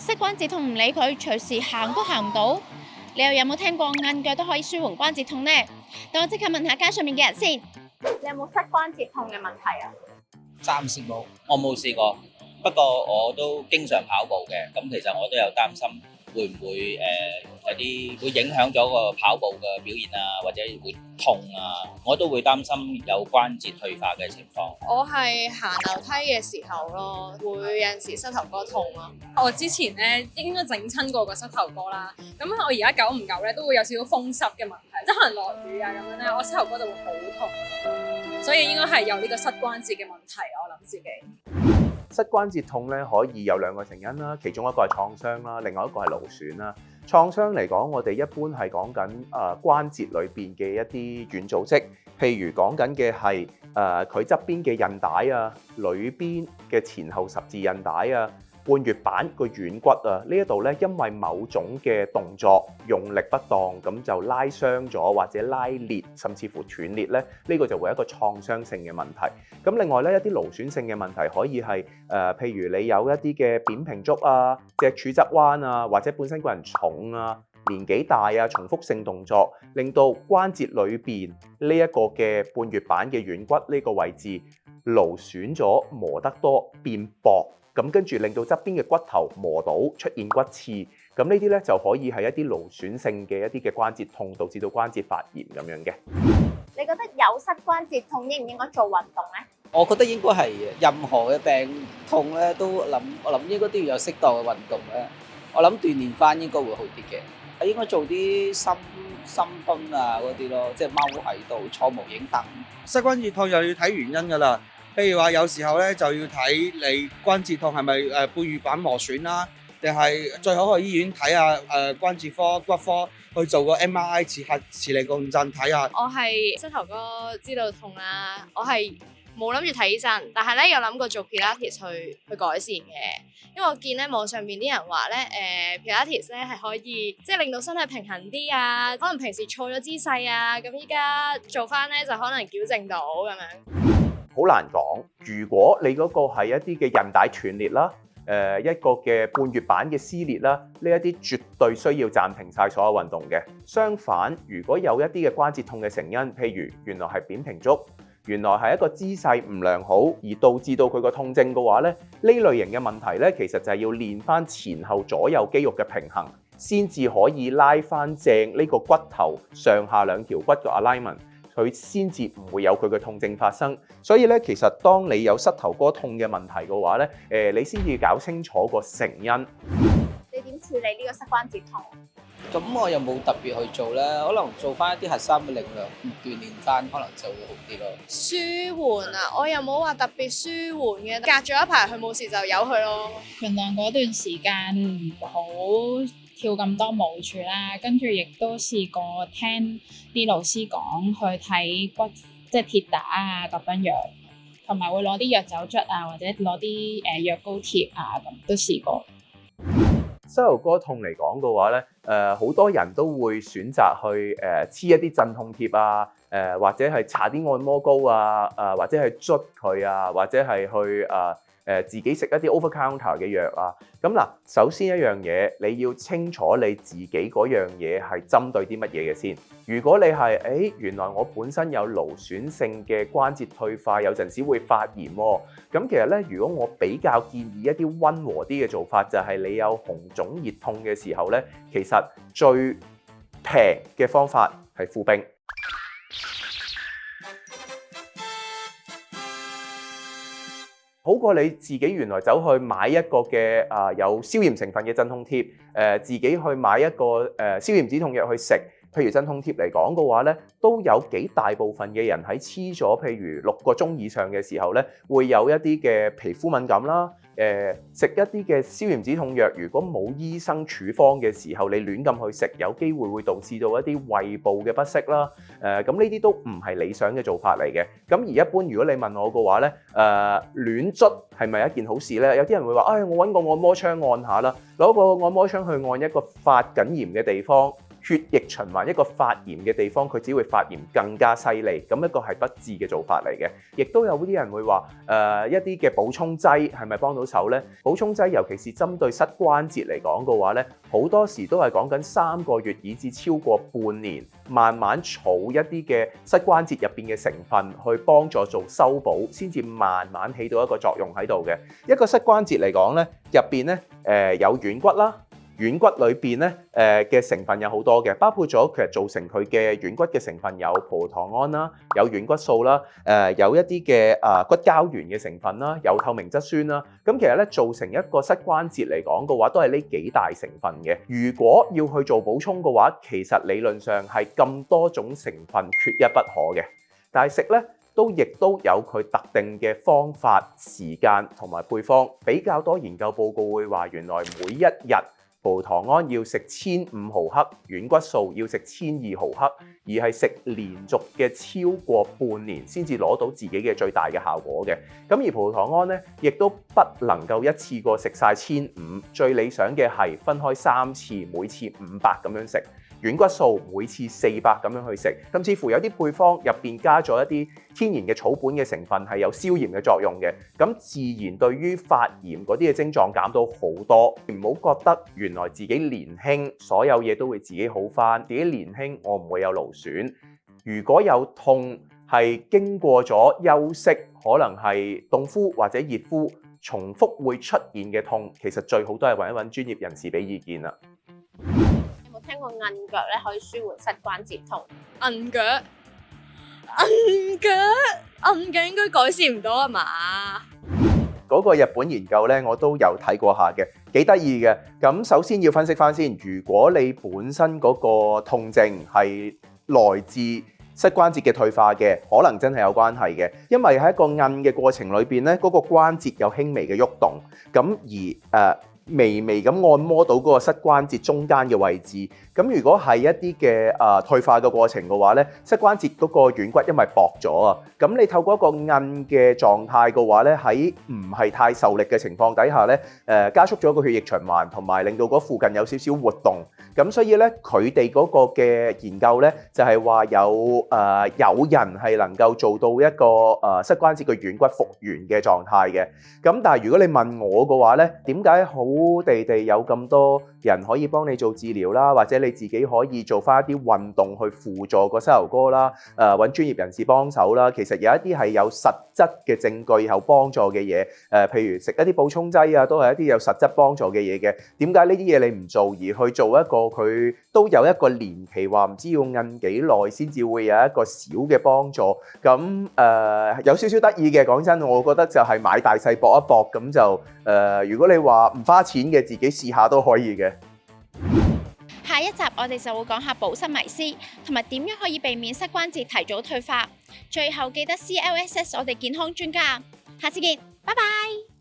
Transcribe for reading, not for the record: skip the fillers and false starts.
膝關節痛唔理佢，隨時行都行唔到。你又有冇聽過按腳都可以舒緩關節痛呢？等我即刻問下街上面嘅人先。你有冇膝關節痛嘅問題啊？暫時冇，我冇試過。不過我都經常跑步嘅，咁其實我都有擔心會唔會有啲會影響咗個跑步嘅表現啊，或者會痛啊，我都會擔心有關節退化嘅情況。我係行樓梯嘅時候咯，會有陣時膝頭哥痛咯。我之前咧應該整親過個膝頭哥啦，咁我而家久唔久咧都會有少少風濕嘅問題，即係可能落雨啊咁樣咧，我膝頭哥就會好痛，所以應該係有呢個膝關節嘅問題，我諗自己。膝關節痛咧可以有兩個成因啦，其中一個係創傷啦，另外一個係勞損啦。創傷嚟講，我哋一般係講緊關節裏邊嘅一啲軟組織，譬如講緊嘅係佢側邊嘅韌帶啊，裏邊嘅前後十字韌帶啊，半月板個軟骨啊，呢一度咧因為某種嘅動作用力不當，咁就拉傷咗或者拉裂，甚至乎斷裂咧，呢個就會係一個創傷性嘅問題。咁另外咧一啲勞損性嘅問題可以係譬如你有一啲嘅扁平足啊、脊柱側彎啊，或者本身個人重啊、年紀大啊、重複性動作，令到關節裏邊呢一個嘅半月板嘅軟骨呢個位置勞損咗，磨得多變薄。咁跟住令到側邊嘅骨頭磨到出現骨刺，咁呢啲咧就可以係一啲勞損性嘅一啲嘅關節痛，導致到關節發炎咁樣嘅。你覺得有膝關節痛應唔應該做運動呢？我覺得應該係任何嘅病痛咧，我諗應該都要有適當嘅運動咧。我諗鍛鍊翻應該會好啲嘅，應該做啲深蹲啊嗰啲咯，即係踎喺度坐無影凳。膝關節痛又要睇原因㗎啦。譬如話有時候咧就要睇你關節痛係咪半月板磨損啦，定係最好去醫院睇下關節科、骨科去做個 MRI 磁力共振睇下。我係膝頭哥知道痛啦，我係冇諗住睇醫生，但係咧有諗過做 Pilates 去改善嘅，因為我見咧網上邊啲人話咧Pilates 咧係可以即係令到身體平衡啲啊，可能平時錯咗姿勢啊，咁依家做翻咧就可能矯正到咁樣。好難講，如果你嗰個係一啲嘅韌帶斷裂啦，一個嘅半月板嘅撕裂啦，呢一啲絕對需要暫停晒所有運動嘅。相反，如果有一啲嘅關節痛嘅成因，譬如原來係扁平足，原來係一個姿勢唔良好而導致到佢個痛症嘅話咧，呢類型嘅問題咧，其實就係要練翻前後左右肌肉嘅平衡，先至可以拉翻正呢個骨頭上下兩條骨嘅 alignment。佢先至唔會有佢嘅痛症發生，所以咧，其實當你有膝頭哥痛嘅問題嘅話咧，你先至搞清楚個成因。你點處理呢個膝關節痛？咁我又冇特別去做咧，可能做翻一啲核心嘅力量鍛鍊翻，可能就會好啲咯。舒緩啊，我又冇話特別舒緩嘅，隔咗一排佢冇事就由佢咯。盡量嗰段時間唔好跳咁多舞柱啦，跟住亦都試過聽啲老師講去睇骨，即係鐵打啊咁樣樣，同埋會攞啲藥酒捽啊，或者攞啲藥膏貼啊咁都試過。膝頭哥痛嚟講嘅話咧，好多人都會選擇去黐一啲鎮痛貼啊，或者係搽啲按摩膏啊，或者係捽佢啊，或者係去自己食一啲 over counter 嘅藥啊。咁嗱，首先一樣嘢，你要清楚你自己嗰樣嘢係針對啲乜嘢嘅先。如果你係原來我本身有勞損性嘅關節退化，有陣時會發炎喎。咁其實咧，如果我比較建議一啲溫和啲嘅做法，就係你有紅腫熱痛嘅時候咧，其實最平嘅方法係敷冰。好過你自己原來走去買一個嘅有消炎成分嘅鎮痛貼，自己去買一個消炎止痛藥去食。譬如鎮痛貼嚟講嘅話咧，都有幾大部分嘅人喺黐咗譬如6個鐘以上嘅時候咧，會有一啲嘅皮膚敏感啦。食一啲嘅消炎止痛藥，如果冇醫生處方嘅時候，你亂咁去食，有機會會導致到一啲胃部嘅不適啦。咁呢啲都唔係理想嘅做法嚟嘅。咁而一般如果你問我嘅話咧，亂捽係咪一件好事咧？有啲人會話，我揾個按摩槍按下啦，攞個按摩槍去按一個發緊炎嘅地方。血液循環一個發炎嘅地方，佢只會發炎更加犀利，咁一個係不智嘅做法嚟嘅。亦都有啲人會話一啲嘅補充劑係咪幫到手呢？補充劑尤其是針對膝關節嚟講嘅話呢，好多時都係講緊3個月以至超過半年，慢慢儲一啲嘅膝關節入邊嘅成分去幫助做修補，先至慢慢起到一個作用喺度嘅。一個膝關節嚟講呢，入邊呢有軟骨啦。軟骨裏邊咧嘅成分有好多嘅，包括咗其實造成佢嘅軟骨嘅成分有葡萄糖胺啦，有軟骨素啦，有一啲嘅骨膠原嘅成分啦，有透明質酸啦。咁其實咧造成一個膝關節嚟講嘅話，都係呢幾大成分嘅。如果要去做補充嘅話，其實理論上係咁多種成分缺一不可嘅。但係食咧亦都有佢特定嘅方法、時間同埋配方。比較多研究報告會話，原來每一日葡萄糖胺要食1500毫克，軟骨素要食1200毫克，而係食連續嘅超過半年先至攞到自己嘅最大嘅效果嘅。咁而葡萄糖胺咧，亦都不能夠一次過食晒1500，最理想嘅係分開3次，每次500咁樣食。軟骨素每次400咁樣去食，甚至乎有啲配方入邊加咗一啲天然嘅草本嘅成分，係有消炎嘅作用嘅。咁自然對於發炎嗰啲嘅症狀減到好多。唔好覺得原來自己年輕，所有嘢都會自己好返。自己年輕，我唔會有勞損。如果有痛，係經過咗休息，可能係凍敷或者熱敷，重複會出現嘅痛，其實最好都係揾一揾專業人士俾意見啦。有冇聽過韌腳咧可以舒緩膝關節痛？韌腳應該改善唔到啊嘛？嗰個日本研究咧，我都有睇過下嘅，幾得意嘅。咁首先要分析翻先，如果你本身嗰個痛症係來自膝關節嘅退化嘅，可能真係有關係嘅，因為喺一個韌嘅過程裏邊咧，嗰個關節有輕微嘅喐動，咁而微微咁按摩到嗰個膝關節中間嘅位置。咁如果係一啲嘅退化嘅過程嘅話咧，膝關節嗰個軟骨因為薄咗啊，咁你透過一個韌嘅狀態嘅話咧，喺唔係太受力嘅情況底下咧，加速咗個血液循環，同埋令到嗰附近有少少活動。咁所以咧，佢哋嗰個嘅研究咧，就係話有人係能夠做到一個膝關節嘅軟骨復原嘅狀態嘅。咁但係如果你問我嘅話咧，點解好地地有咁多人可以幫你做治療啦，或者你自己可以做翻一啲運動去輔助個膝頭哥啦，揾專業人士幫手啦。其實有一啲係有實質嘅證據有幫助嘅嘢，譬如食一啲補充劑啊，都係一啲有實質幫助嘅嘢嘅。點解呢啲嘢你唔做，而去做一個佢都有一個年期，話唔知要韌幾耐先至會有一個小嘅幫助？咁有少少得意嘅，講真，我覺得就係買大細搏一搏咁就如果你話唔花錢嘅，自己試下都可以嘅。下一集我哋就會講下補膝迷思，同埋點樣可以避免膝關節提早退化。最後記得 CLSS 我哋健康專家，下次見，拜拜。